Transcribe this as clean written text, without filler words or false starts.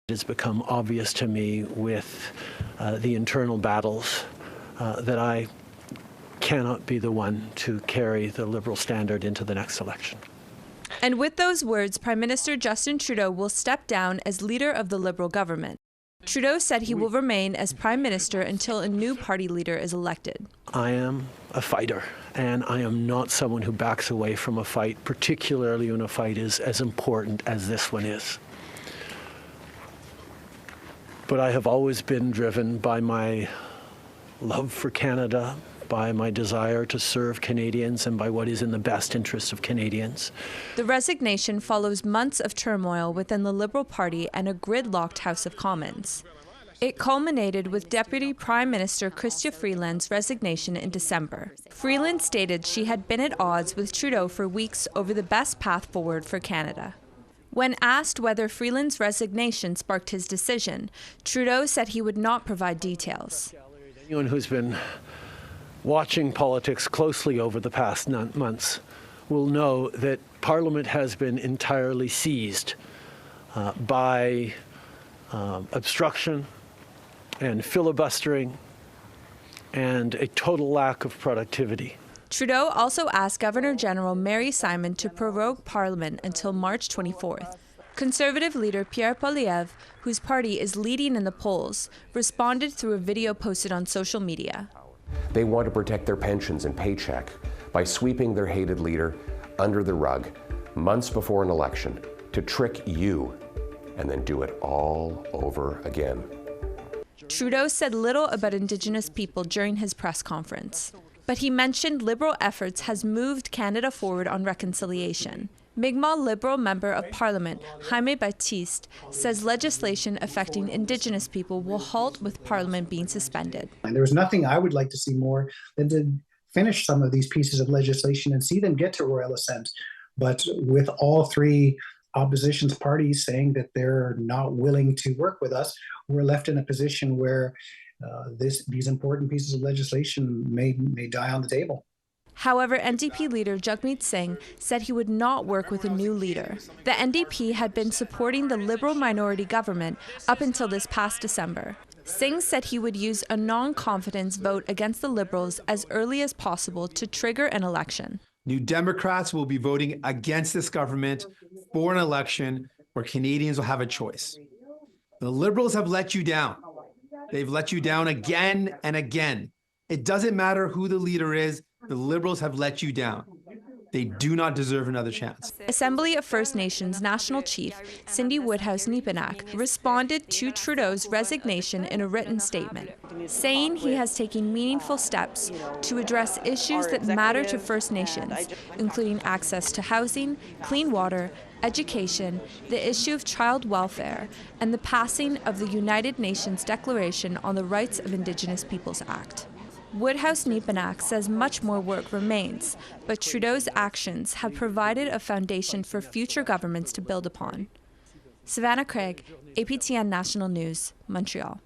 It has become obvious to me with the internal battles that I cannot be the one to carry the Liberal standard into the next election. And with those words, Prime Minister Justin Trudeau will step down as leader of the Liberal government. Trudeau said he will remain as Prime Minister until a new party leader is elected. I am a fighter, and I am not someone who backs away from a fight, particularly when a fight is as important as this one is. But I have always been driven by my love for Canada, by my desire to serve Canadians, and by what is in the best interest of Canadians. The resignation follows months of turmoil within the Liberal Party and a gridlocked House of Commons. It culminated with Deputy Prime Minister Chrystia Freeland's resignation in December. Freeland stated she had been at odds with Trudeau for weeks over the best path forward for Canada. When asked whether Freeland's resignation sparked his decision, Trudeau said he would not provide details. Anyone who's been watching politics closely over the past months will know that Parliament has been entirely seized by obstruction and filibustering and a total lack of productivity. Trudeau also asked Governor General Mary Simon to prorogue Parliament until March 24th. Conservative leader Pierre Poilievre, whose party is leading in the polls, responded through a video posted on social media. They want to protect their pensions and paycheck by sweeping their hated leader under the rug months before an election to trick you and then do it all over again. Trudeau said little about Indigenous people during his press conference, but he mentioned Liberal efforts has moved Canada forward on reconciliation. Mi'kmaq Liberal Member of Parliament Jaime Baptiste says legislation affecting Indigenous people will halt with Parliament being suspended. And there was nothing I would like to see more than to finish some of these pieces of legislation and see them get to royal assent. But with all three opposition parties saying that they're not willing to work with us, we're left in a position where these important pieces of legislation may die on the table. However, NDP leader Jagmeet Singh said he would not work with a new leader. The NDP had been supporting the Liberal minority government up until this past December. Singh said he would use a non-confidence vote against the Liberals as early as possible to trigger an election. New Democrats will be voting against this government for an election where Canadians will have a choice. The Liberals have let you down. They've let you down again and again. It doesn't matter who the leader is, the Liberals have let you down. They do not deserve another chance. Assembly of First Nations National Chief Cindy Woodhouse-Nepenak responded to Trudeau's resignation in a written statement, saying he has taken meaningful steps to address issues that matter to First Nations, including access to housing, clean water, education, the issue of child welfare, and the passing of the United Nations Declaration on the Rights of Indigenous Peoples Act. Woodhouse-Nepenak says much more work remains, but Trudeau's actions have provided a foundation for future governments to build upon. Savannah Craig, APTN National News, Montreal.